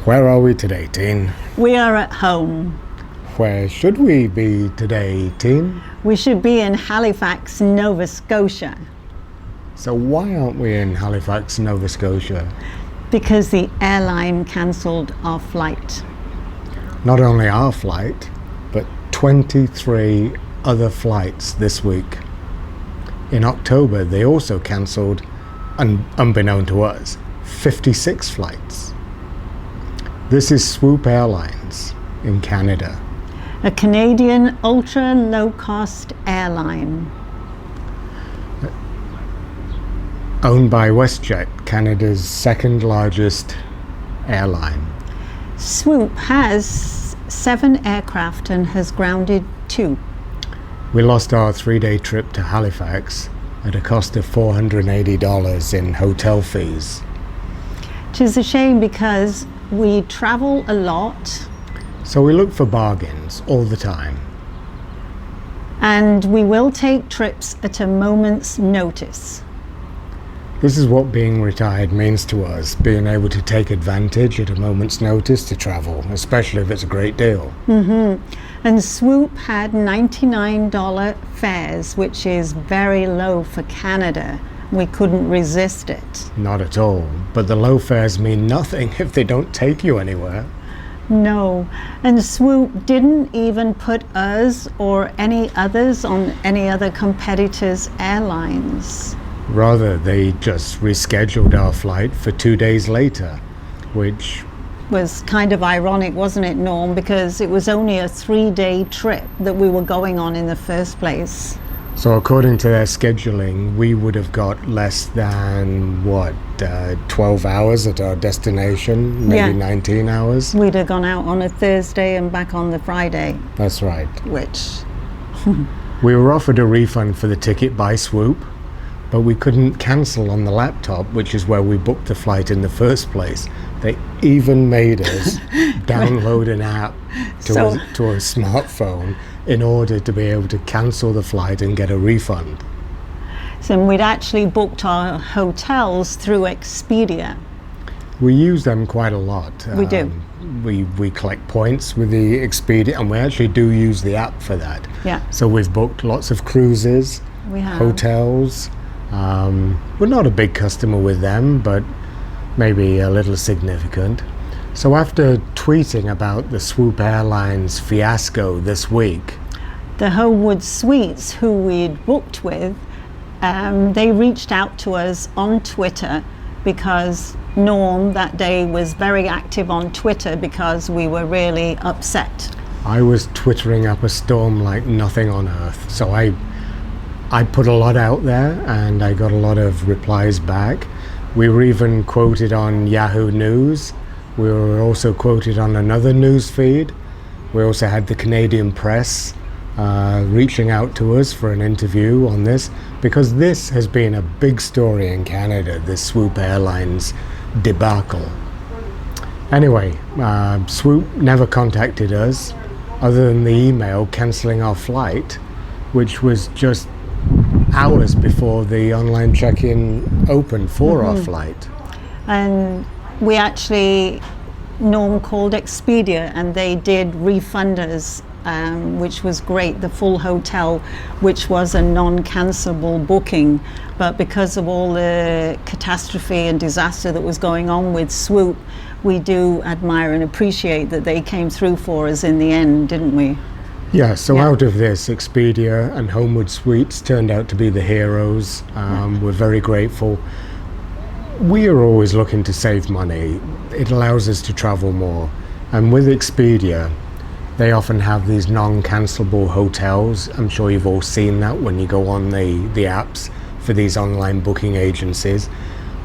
Where are we today, Teen? We are at home. Where should we be today, Teen? We should be in Halifax, Nova Scotia. So why aren't we in Halifax, Nova Scotia? Because the airline cancelled our flight. Not only our flight, but 23 other flights this week. In October, they also cancelled, unbeknown to us, 56 flights. This is Swoop Airlines in Canada. A Canadian ultra low-cost airline. Owned by WestJet, Canada's second largest airline. Swoop has 7 aircraft and has grounded 2. We lost our 3-day trip to Halifax at a cost of $480 in hotel fees. Which is a shame because we travel a lot. So we look for bargains all the time. And we will take trips at a moment's notice. This is what being retired means to us, being able to take advantage at a moment's notice to travel, especially if it's a great deal. And Swoop had $99 fares, which is very low for Canada. We couldn't resist it. Not at all, but the low fares mean nothing if they don't take you anywhere. No, and Swoop didn't even put us or any others on any other competitors' airlines. Rather, they just rescheduled our flight for 2 days later, which Was kind of ironic, wasn't it, Norm? Because it was only a 3-day trip that we were going on in the first place. so according to their scheduling, we would have got less than, 12 hours at our destination, maybe Yeah. 19 hours? We'd have gone out on a Thursday and back on the Friday, That's right. which, We were offered a refund for the ticket by Swoop, but we couldn't cancel on the laptop, which is where we booked the flight in the first place. They even made us download an app to a smartphone in order to be able to cancel the flight and get a refund. so we'd actually booked our hotels through Expedia. We use them quite a lot. We do. We collect points with the Expedia, and we actually do use the app for that. Yeah, So we've booked lots of cruises, we have. hotels. We're not a big customer with them, but maybe a little significant. So after tweeting about the Swoop Airlines fiasco this week, The Homewood Suites, who we'd booked with, they reached out to us on Twitter because Norm that day was very active on Twitter because we were really upset. I was twittering up a storm like nothing on earth. So I put a lot out there and I got a lot of replies back. We were even quoted on Yahoo News. We were also quoted on another news feed. We also had the Canadian press reaching out to us for an interview on this, because this has been a big story in Canada, this Swoop Airlines debacle. Anyway, Swoop never contacted us other than the email cancelling our flight, which was just hours before the online check-in opened for our flight. And we actually, Norm called Expedia and they did refund us, which was great, the full hotel, which was a non-cancelable booking. But because of all the catastrophe and disaster that was going on with Swoop, we do admire and appreciate that they came through for us in the end, didn't we? Yeah, so Yeah. out of this, Expedia and Homewood Suites turned out to be the heroes. We're very grateful. We are always looking to save money. It allows us to travel more. And with Expedia, they often have these non-cancelable hotels. I'm sure you've all seen that when you go on the apps for these online booking agencies.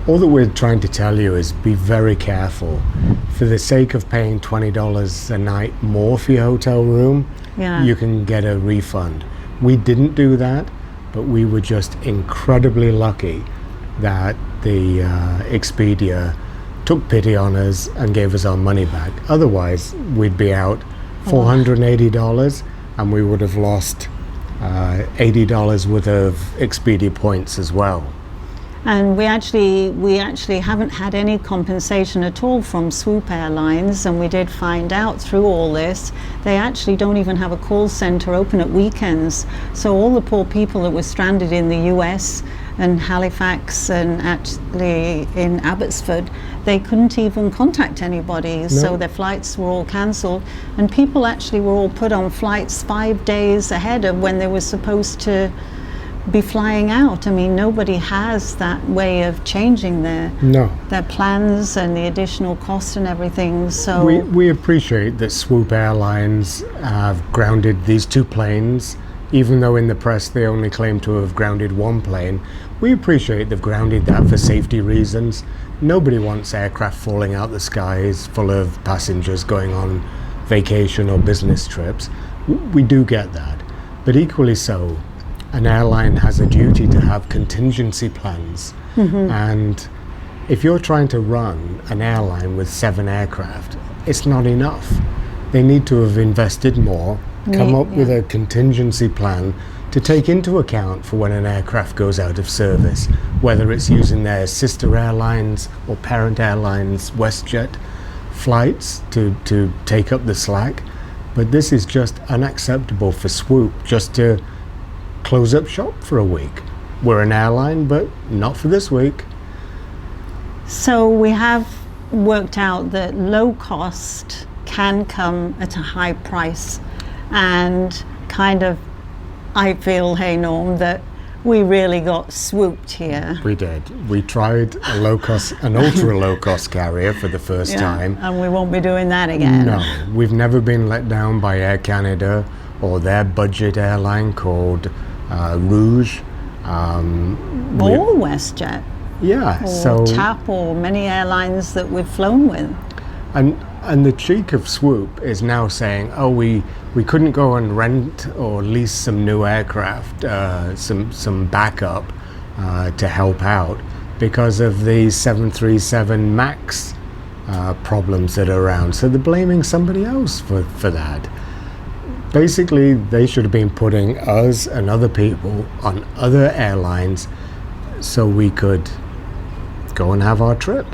All that we're trying to tell you is be very careful. For the sake of paying $20 a night more for your hotel room, Yeah. you can get a refund. We didn't do that, but we were just incredibly lucky that the Expedia took pity on us and gave us our money back. Otherwise, we'd be out $480 and we would have lost $80 worth of Expedia points as well. And we actually haven't had any compensation at all from Swoop Airlines, and we did find out through all this they actually don't even have a call center open at weekends. So all the poor people that were stranded in the US and Halifax and actually in Abbotsford, they couldn't even contact anybody. No. So their flights were all cancelled, and people actually were all put on flights 5 days ahead of when they were supposed to be flying out. I mean, nobody has that way of changing their plans and the additional cost and everything. So we appreciate that Swoop Airlines have grounded these 2 planes, even though in the press they only claim to have grounded 1 plane. We appreciate they've grounded that for safety reasons. Nobody wants aircraft falling out the skies full of passengers going on vacation or business trips. We do get that, but equally so, an airline has a duty to have contingency plans. And if you're trying to run an airline with 7 aircraft, it's not enough. They need to have invested more, come up with a contingency plan to take into account for when an aircraft goes out of service, whether it's using their sister airlines or parent airlines, WestJet flights to take up the slack. But this is just unacceptable for Swoop just to close up shop for a week. We're an airline, but not for this week. So we have worked out that low cost can come at a high price, and kind of I feel, hey Norm, that we really got swooped here. We did. We tried an ultra low cost carrier for the first time. And we won't be doing that again. No, we've never been let down by Air Canada or their budget airline called Rouge. Or WestJet. Yeah. Or TAP, or many airlines that we've flown with. And the cheek of Swoop is now saying, oh, we couldn't go and rent or lease some new aircraft, some backup to help out because of the 737 MAX problems that are around. So they're blaming somebody else for that. Basically, they should have been putting us and other people on other airlines so we could go and have our trip.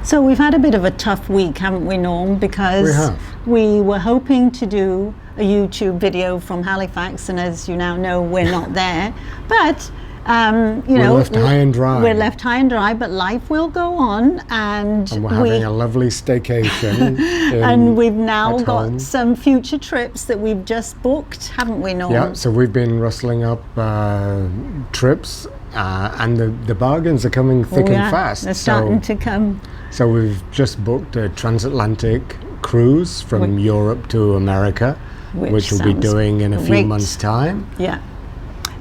So we've had a bit of a tough week, haven't we, Norm? Because we were hoping to do a YouTube video from Halifax, and as you now know, we're not there. But we're left high and dry. We're left high and dry, but life will go on, and we're having a lovely staycation. And we've now got some future trips that we've just booked, haven't we, Norm? Yeah. So we've been rustling up trips, and the bargains are coming thick and fast. They're starting to come. So we've just booked a transatlantic cruise from Europe to America, which we'll be doing in a few months' time. Yeah.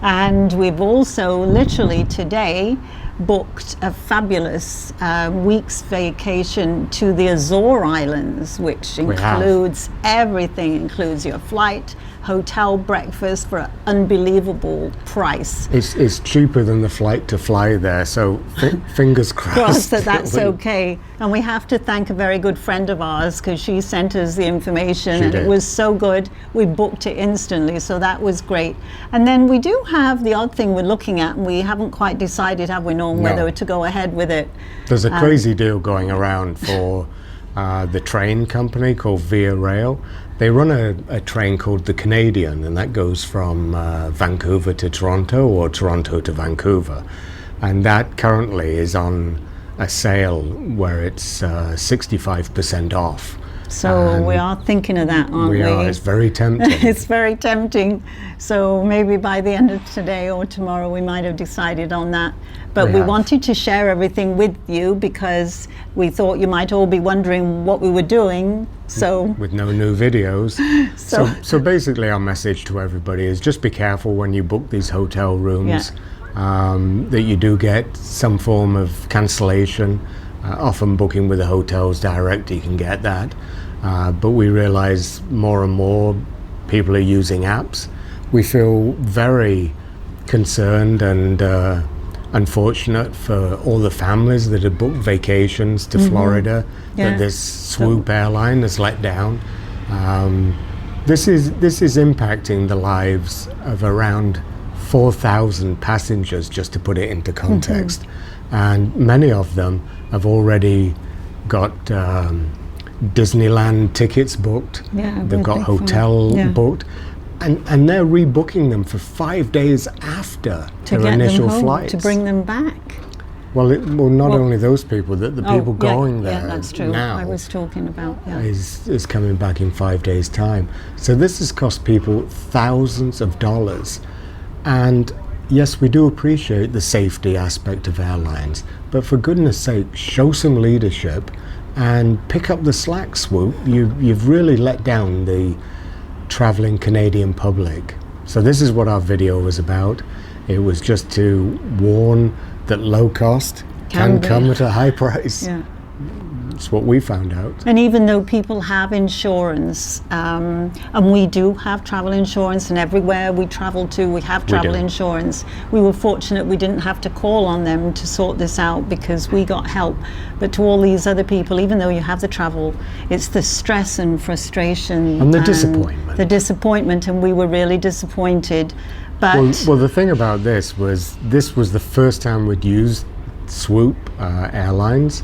And we've also literally today booked a fabulous week's vacation to the Azore Islands, which includes everything, includes your flight, hotel, breakfast for an unbelievable price. It's cheaper than the flight to fly there, so fingers crossed that that's okay. And we have to thank a very good friend of ours because she sent us the information and it was so good. We booked it instantly, so that was great. And then we do have the odd thing we're looking at, and we haven't quite decided, have we, Norm, whether to go ahead with it. There's a crazy deal going around for the train company called Via Rail. They run a train called the Canadian, and that goes from Vancouver to Toronto or Toronto to Vancouver. And that currently is on a sale where it's 65% off. So we are thinking of that, aren't we? We are. It's very tempting. It's very tempting. So maybe by the end of today or tomorrow we might have decided on that. But we wanted to share everything with you because we thought you might all be wondering what we were doing. So with no new videos. So basically our message to everybody is just be careful when you book these hotel rooms, that you do get some form of cancellation. Often booking with the hotels direct, you can get that. But we realize more and more people are using apps. We feel very concerned and unfortunate for all the families that have booked vacations to Florida that this Swoop airline has let down. This is impacting the lives of around 4,000 passengers, just to put it into context. and many of them have already got Disneyland tickets booked. Yeah, they've got big fun. hotel Yeah. booked, and they're rebooking them for 5 days after To their get initial them home, flights. to bring them back. Well, not Well- only those people, the people going there Yeah, that's true. now I was talking about, yeah. is coming back in 5 days' time. So this has cost people thousands of dollars. And yes, we do appreciate the safety aspect of airlines, but for goodness sake, show some leadership and pick up the slack, Swoop. You've really let down the traveling Canadian public. So this is what our video was about. It was just to warn that low cost can be. come at a high price. Yeah. It's what we found out. And even though people have insurance, and we do have travel insurance, and everywhere we travel to, we have travel do. insurance, we were fortunate we didn't have to call on them to sort this out because we got help. But to all these other people, even though you have the travel, it's the stress and frustration And the disappointment. The disappointment, and we were really disappointed. But Well, the thing about this was the first time we'd used Swoop Airlines,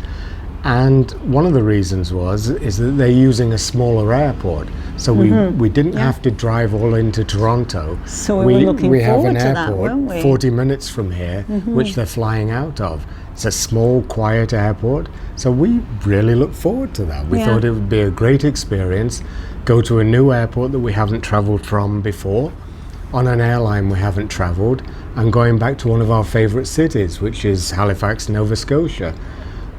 and one of the reasons is that they're using a smaller airport, so we didn't have to drive all into Toronto. So we were looking have forward an to that, airport weren't we? 40 minutes from here, which they're flying out of. It's a small, quiet airport, so we really look forward to that. We Yeah. thought it would be a great experience, go to a new airport that we haven't travelled from before, on an airline we haven't travelled, and going back to one of our favourite cities, which is Halifax, Nova Scotia.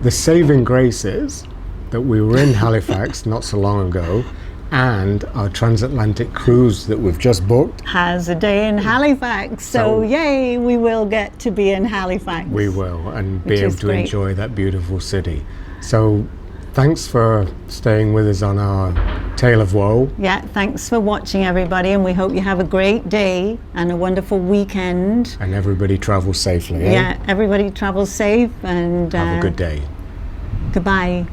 The saving grace is that we were in Halifax not so long ago, and our transatlantic cruise that we've just booked, has a day in Halifax, so yay, we will get to be in Halifax. we will, and be Which able is to great. enjoy that beautiful city. So thanks for staying with us on our Tale of Woe. Yeah, thanks for watching, everybody, and we hope you have a great day and a wonderful weekend. And everybody travels safely. Yeah, everybody travel safe and Have a good day. goodbye.